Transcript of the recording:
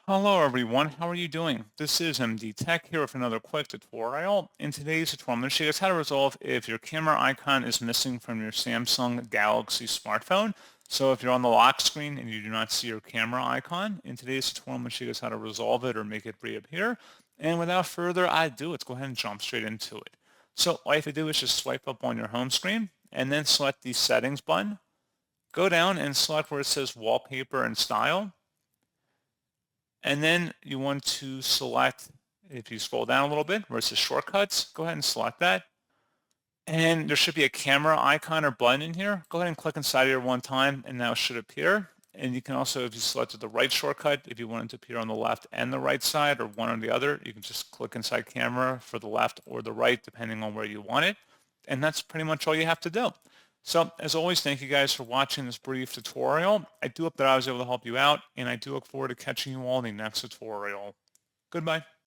Hello everyone, how are you doing? This is MD Tech here with another quick tutorial. In today's tutorial, I'm going to show you guys how to resolve if your camera icon is missing from your Samsung Galaxy smartphone. So if you're on the lock screen and you do not see your camera icon, in today's tutorial, I'm going to show you guys how to resolve it or make it reappear. And without further ado, let's go ahead and jump straight into it. So all you have to do is just swipe up on your home screen and then select the settings button. Go down and select where it says wallpaper and style. And then you want to select, if you scroll down a little bit, where it says shortcuts, go ahead and select that. And there should be a camera icon or button in here. Go ahead and click inside here one time, and now it should appear. And you can also, if you selected the right shortcut, if you want it to appear on the left and the right side, or one or the other, you can just click inside camera for the left or the right, depending on where you want it. And that's pretty much all you have to do. So as always, thank you guys for watching this brief tutorial. I do hope that I was able to help you out, and I do look forward to catching you all in the next tutorial. Goodbye.